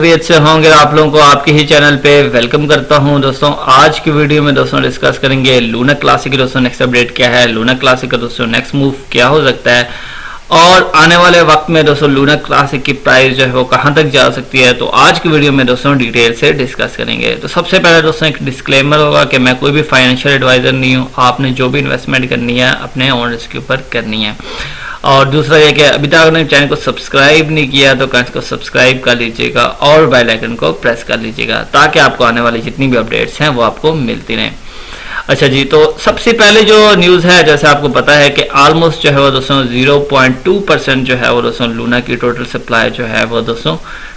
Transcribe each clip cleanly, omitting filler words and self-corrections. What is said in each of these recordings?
से होंगे आप लोगों को आपके ही चैनल पे वेलकम करता हूं। दोस्तों आज की वीडियो में दोस्तों डिस्कस करेंगे लूना क्लासिक दोस्तों नेक्स्ट अपडेट क्या है, लूना क्लासिक का दोस्तों नेक्स्ट मूव क्या हो सकता है और आने वाले वक्त में दोस्तों लूना क्लासिक की प्राइस जो है वो कहां तक जा सकती है। तो आज की वीडियो में दोस्तों डिटेल से डिस्कस करेंगे। तो सबसे पहले दोस्तों एक डिस्क्लेमर होगा कि मैं कोई भी फाइनेंशियल एडवाइजर नहीं हूँ। आपने जो भी इन्वेस्टमेंट करनी है अपने ओन रिस्क के ऊपर करनी है। और दूसरा ये कि अभी तक आपने चैनल को सब्सक्राइब नहीं किया तो चैनल को सब्सक्राइब कर लीजिएगा और बेल आइकन को प्रेस कर लीजिएगा ताकि आपको आने वाली जितनी भी अपडेट्स हैं वो आपको मिलती रहें। अच्छा जी, तो सबसे पहले जो न्यूज़ है, जैसे आपको पता है कि ऑलमोस्ट जो है वो दोस्तों 0.2% जो है वो दोस्तों लूना की टोटल सप्लाई जो है वो दोस्तों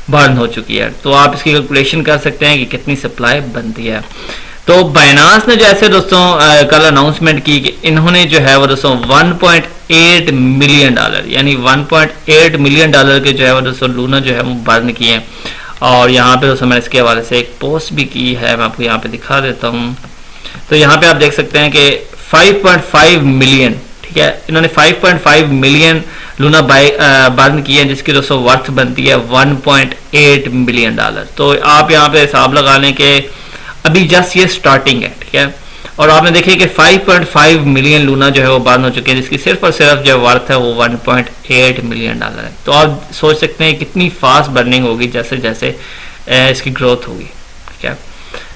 बर्न हो चुकी है। तो आप इसकी कैलकुलेशन कर सकते हैं कि कितनी सप्लाई बनती है। तो बाइनांस ने जैसे दोस्तों कल अनाउंसमेंट की कि इन्होंने जो है वो दोस्तों 1.8 मिलियन डॉलर यानी 1.8 मिलियन डॉलर के जो है वो दोस्तों लूना जो है वो बर्न किए। और यहाँ पे दोस्तों मैंने इसके हवाले से एक पोस्ट भी की है, मैं आपको यहाँ पे दिखा देता हूँ। तो यहाँ पे आप देख सकते हैं कि 5.5 मिलियन, ठीक है, इन्होंने 5.5 मिलियन लूना बर्न किए हैं जिसकी दोस्तों वर्थ बनती है 1.8 मिलियन डॉलर। तो आप यहाँ पे हिसाब लगा लें कि अभी जस्ट ये स्टार्टिंग है, ठीक है। और आपने देखिए कि 5.5 मिलियन लूना जो है वो बर्न हो चुके हैं जिसकी सिर्फ और सिर्फ जो वर्थ है वो 1.8 मिलियन डॉलर है। तो आप सोच सकते हैं कितनी फास्ट बर्निंग होगी जैसे जैसे इसकी ग्रोथ होगी, ठीक है।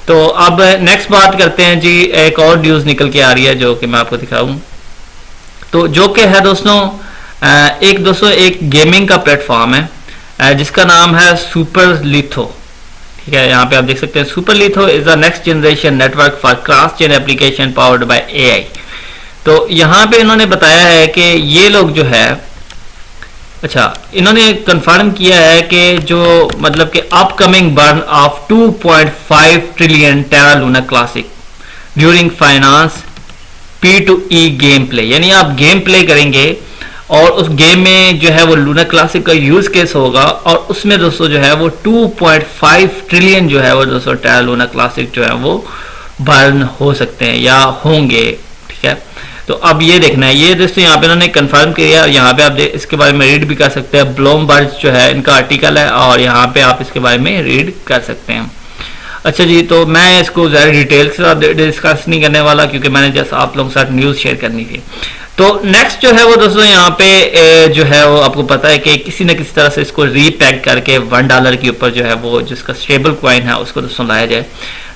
तो अब नेक्स्ट बात करते हैं जी, एक और न्यूज़ निकल के आ रही है जो कि मैं आपको दिखाऊं। तो जो कि है दोस्तों एक गेमिंग का प्लेटफॉर्म है जिसका नाम है सुपर लिथो, ठीक है। यहाँ पे आप देख सकते हैं super litho is the next generation network for cross chain application powered by AI. तो यहाँ पे इन्होंने बताया है कि ये लोग जो है, अच्छा, इन्होंने कंफर्म किया है कि जो मतलब कि upcoming burn of 2.5 trillion Terra Luna Classic during finance P2E game play, यानी आप गेम प्ले करेंगे और उस गेम में जो है वो लूना क्लासिक का यूज केस होगा और उसमें दोस्तों जो है वो 2.5 ट्रिलियन जो है वो दोस्तों टेरा लूना क्लासिक जो है वो बर्न हो सकते हैं या होंगे, ठीक है। तो अब ये देखना है, ये दोस्तों यहाँ पे इन्होंने कंफर्म किया। यहाँ पे आप इसके बारे में रीड भी कर सकते हैं, ब्लूमबर्ग जो है इनका आर्टिकल है और यहाँ पे आप इसके बारे में रीड कर सकते हैं। अच्छा जी, तो मैं इसको ज़्यादा डिटेल के साथ डिस्कस नहीं करने वाला क्योंकि मैंने जस्ट आप लोगों के साथ न्यूज़ शेयर करनी थी। तो नेक्स्ट जो है वो दोस्तों यहाँ पे जो है वो आपको पता है कि किसी न किसी तरह से इसको रीपैक करके $1 के ऊपर जो है वो जिसका स्टेबल कॉइन है उसको दोस्तों लाया जाए।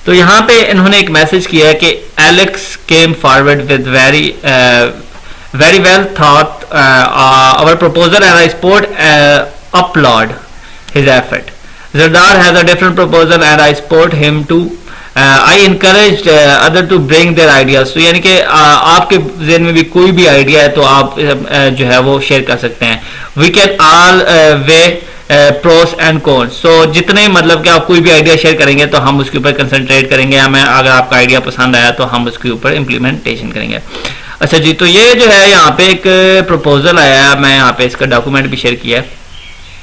तो यहाँ पे इन्होंने एक मैसेज किया है कि Alex came forward with very well thought our proposal and I support applaud his effort. Zardar has a different proposal and I support him too. I encouraged other to bring their ideas. तो यानी कि आपके ज़हन में भी कोई भी idea है तो आप जो है वो शेयर कर सकते हैं। We can all weigh pros and cons. So जितने मतलब कि आप कोई भी आइडिया शेयर करेंगे तो हम उसके ऊपर कंसंट्रेट करेंगे, हमें अगर आपका आइडिया पसंद आया तो हम उसके ऊपर इम्प्लीमेंटेशन करेंगे। अच्छा जी, तो ये जो है यहाँ पे एक प्रपोजल आया है, मैं यहाँ पे इसका डॉक्यूमेंट भी शेयर किया है।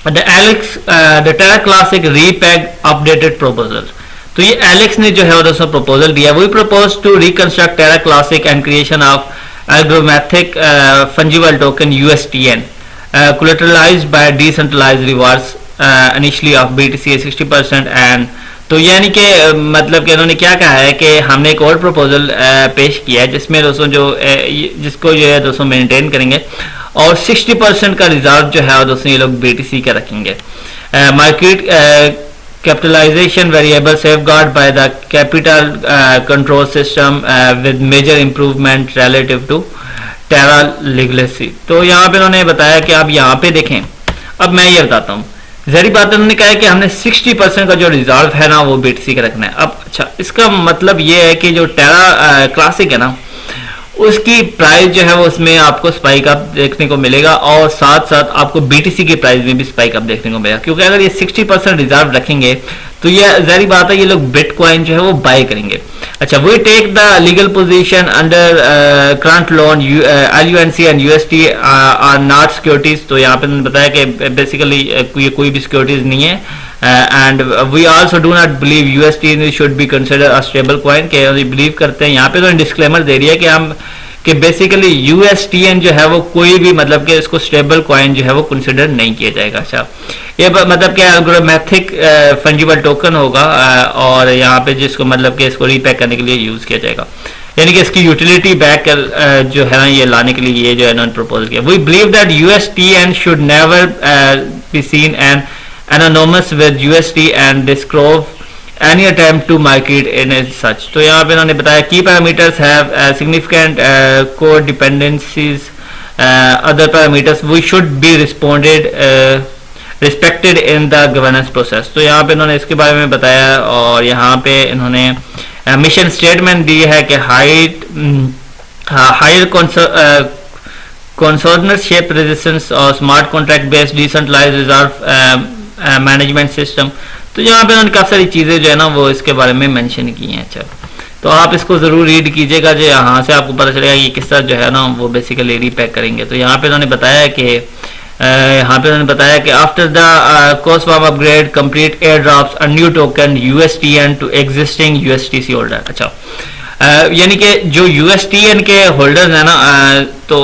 The Terra Classic repacked updated proposal। तो ये एलेक्स ने जो है दोस्तों प्रपोजल दिया। We propose to reconstruct Terra Classic and creation of algorithmic fungible token USTN collateralized by decentralized rewards initially of BTC 60% and तो यानी कि मतलब कि उन्होंने क्या कहा है कि हमने एक और प्रपोजल पेश किया है जिसमें दोस्तों जिसको जो है दोस्तों मेंटेन करेंगे और 60% का रिजर्व जो है दोस्तों ये लोग BTC का रखेंगे। Market capitalization variable safeguard by the capital control system with major improvement relative to Terra legacy. तो यहाँ पे उन्होंने बताया कि आप यहाँ पे देखें, अब मैं ये बताता हूँ। जहरी बात उन्होंने कहा है कि हमने 60% का जो रिजर्व है ना वो BTC का रखना है। अब अच्छा, इसका मतलब ये है कि जो टेरा क्लासिक है ना उसकी प्राइस जो है वो उसमें आपको स्पाइक अप देखने को मिलेगा और साथ साथ आपको BTC की प्राइस में भी स्पाइक अप देखने को मिलेगा क्योंकि अगर ये 60% रिजर्व रखेंगे तो ये जाहिर बात है ये लोग बिटकॉइन जो है वो बाय करेंगे। अच्छा, we take the legal position under current law LUNC and UST are not securities. तो यहाँ पे उन्होंने बताया कि बेसिकली ये कोई भी सिक्योरिटीज नहीं है and we also do not believe UST should be consider a stable coin के बिलीव करते हैं। यहाँ पे तो डिस्क्लेमर दे रही है कि हम कि बेसिकली USTN जो है वो कोई भी मतलब कि इसको स्टेबल कॉइन जो है वो कंसिडर नहीं किया जाएगा। अच्छा, ये मतलब क्या एल्गोरिथमिक फंजिबल टोकन होगा और यहाँ पे जिसको मतलब कि इसको रीपैक करने के लिए यूज किया जाएगा, यानी कि इसकी यूटिलिटी बैक जो है ना ये लाने के लिए ये जो है ना प्रपोज किया। We believe that USTN should never be seen and anonymous with UST and disclose any attempt to market in as such. तो यहाँ पे इन्होंने बताया की parameters have significant code dependencies other parameters we should be respected in the governance process। तो यहाँ पे इन्होंने इसके बारे में बताया और यहाँ पे इन्होंने मिशन स्टेटमेंट दी है कि हायर कंसर्नरशिप रेजिस्टेंस और smart contract based decentralised reserve management system. तो यहाँ पे उन्होंने काफ़ी सारी चीज़ें जो है ना वो इसके बारे में मेंशन की हैं। अच्छा, तो आप इसको ज़रूर रीड कीजिएगा, जो यहाँ से आपको पता चलेगा कि किस तरह जो है ना वो बेसिकली रीपैक करेंगे। तो यहाँ पे उन्होंने बताया कि आफ्टर द कोस्वाम upgrade complete airdrops a new token USTN to existing USTC holder. अच्छा, यानी कि जो USTN के होल्डर्स हैं ना तो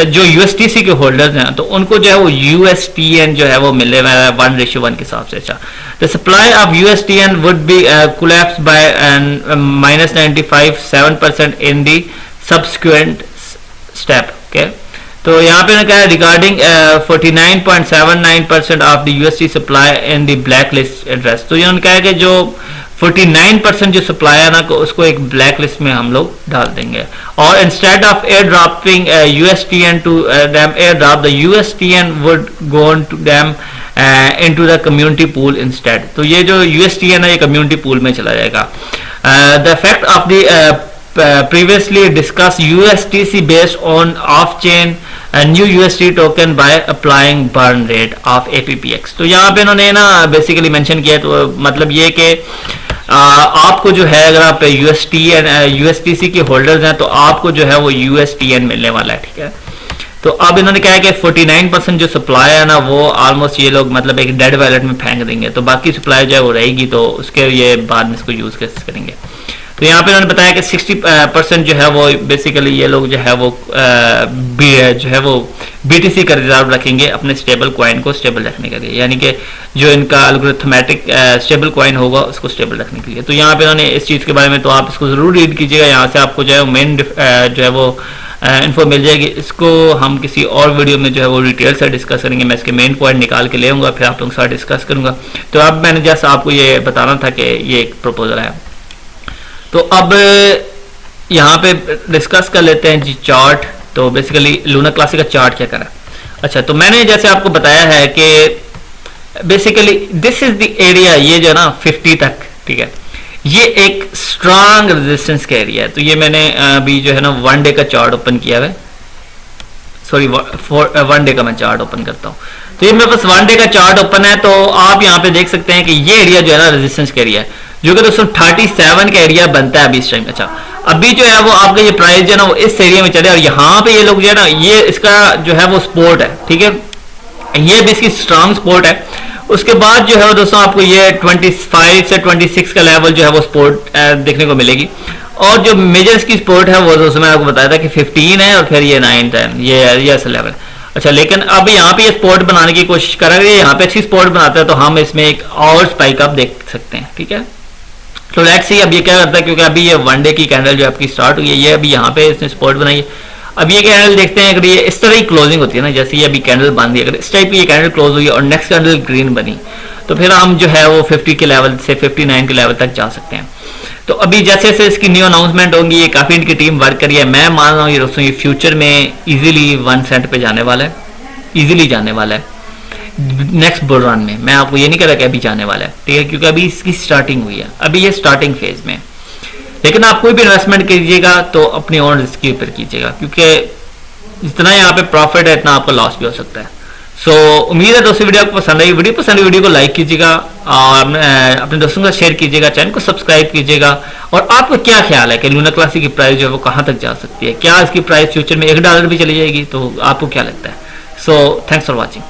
जो USTC के होल्डर्स हैं तो उनको जो है वो USTN जो है वो मिलने वाला है 1:1 के हिसाब से। अच्छा, the supply of USTN would be collapse by -95.7% in the subsequent step. Okay, तो यहाँ पे कहा regarding 49.79% of the UST supply in the black list address. तो इन्होंने कहा कि जो 49% जो सप्लाई है ना उसको एक ब्लैक लिस्ट में हम लोग डाल देंगे और instead of air dropping USTN to dam air drop the USTN would go to dam into the community pool instead. तो ये जो USTN है ये कम्युनिटी पूल में चला जाएगा। The effect of the previously discussed USTC based on off-chain new UST token by applying burn rate of APPX। तो यहाँ पे इन्होंने ना बेसिकली मेंशन किया, तो मतलब ये कि आपको जो है अगर आप USTC के होल्डर्स हैं तो आपको जो है वो USTN मिलने वाला है। ठीक है, तो अब इन्होंने कहा कि 49% जो सप्लाई है ना वो ऑलमोस्ट ये लोग मतलब एक डेड वैलेट में फेंक देंगे, तो बाकी सप्लाई जो है वो रहेगी, तो उसके ये बाद में इसको यूज कैसे करेंगे। तो यहाँ पे उन्होंने बताया कि 60% जो है वो बेसिकली ये लोग जो है वो BTC का रिजर्व रखेंगे अपने स्टेबल कॉइन को स्टेबल रखने के लिए, यानी कि जो इनका एल्गोरिथमेटिक स्टेबल कॉइन होगा उसको स्टेबल रखने के लिए। तो यहाँ पे उन्होंने इस चीज़ के बारे में तो आप इसको ज़रूर रीड कीजिएगा, यहाँ से आपको जो है मेन जो है वो इन्फो मिल जाएगी। इसको हम किसी और वीडियो में जो है वो डिटेल से डिस्कस करेंगे, मैं इसके मेन पॉइंट निकाल के ले आऊँगा फिर आप लोगों के साथ डिस्कस करूँगा। तो अब मैंने जस्ट आपको ये बताना था कि ये एक प्रपोजल है। तो अब यहाँ पे डिस्कस कर लेते हैं जी चार्ट। तो बेसिकली लूना क्लासिक का चार्ट क्या करा। अच्छा, तो मैंने जैसे आपको बताया है कि basically this is the area, ये जो ना 50 तक, ठीक है, ये एक स्ट्रांग रेजिस्टेंस का एरिया है। तो ये मैंने अभी जो है ना 1 डे का चार्ट ओपन किया है, सॉरी 1 डे का मैं चार्ट ओपन करता हूँ। तो ये मेरे पास 1 डे का चार्ट ओपन है। तो आप यहाँ पे देख सकते हैं कि ये एरिया जो है ना रेजिस्टेंस का एरिया है, जो कि दोस्तों 37 का एरिया बनता है अभी इस टाइम। अच्छा, अभी जो है वो आपका ये प्राइस जो है ना वो इस एरिया में चले और यहाँ पे ये लोग जो है ना ये इसका जो है वो सपोर्ट है, ठीक है, ये भी इसकी स्ट्रांग सपोर्ट है। उसके बाद जो है वो दोस्तों आपको ये 25 से 26 का लेवल जो है वो सपोर्ट देखने को मिलेगी और जो मेजर इसकी सपोर्ट है वो दोस्तों मैंने आपको बताया था कि 15 है और फिर ये 9, 10 ये ऐसा लेवल। अच्छा, लेकिन अब यहाँ पे ये सपोर्ट बनाने की कोशिश करेंगे, यहाँ पे अच्छी सपोर्ट बनाता है तो हम इसमें एक और स्पाइक अप देख सकते हैं। ठीक है, तो लेट्स सी अब ये क्या करता है, क्योंकि अभी ये 1 डे की कैंडल जो आपकी स्टार्ट हुई है, ये अभी यहाँ पे इसने सपोर्ट बनाई है। अब ये कैंडल देखते हैं, अगर ये इस तरह की क्लोजिंग होती है ना, जैसे ये अभी कैंडल बन गई, अगर इस टाइप की ये कैंडल क्लोज हुई और नेक्स्ट कैंडल ग्रीन बनी, तो फिर हम जो है वो 50 के लेवल से 59 के लेवल तक जा सकते हैं। तो अभी जैसे जैसे इसकी न्यू अनाउंसमेंट होंगी, ये काफ़ी इनकी टीम वर्क करी है, मैं मान रहा हूँ ये दोस्तों ये फ्यूचर में इजीली 1 सेंट पे जाने वाला है, इजीली जाने वाला है नेक्स्ट बुल रन में। मैं आपको ये नहीं कह रहा कि अभी जाने वाला है, ठीक है, क्योंकि अभी इसकी स्टार्टिंग हुई है, अभी ये स्टार्टिंग फेज में। लेकिन आप कोई भी इन्वेस्टमेंट कीजिएगा तो अपने ओन रिस्क के ऊपर कीजिएगा, क्योंकि जितना यहाँ पे प्रॉफिट है इतना आपका लॉस भी हो सकता है। सो उम्मीद है दोस्तों वीडियो आपको पसंद आई। वीडियो पसंद आई वीडियो को लाइक कीजिएगा और अपने दोस्तों के साथ शेयर कीजिएगा, चैनल को सब्सक्राइब कीजिएगा। और आपको क्या ख्याल है कि लूना क्लासिक की प्राइस जो है वो कहाँ तक जा सकती है, क्या इसकी प्राइस फ्यूचर में $1 भी चली जाएगी, तो आपको क्या लगता है। So thanks for watching.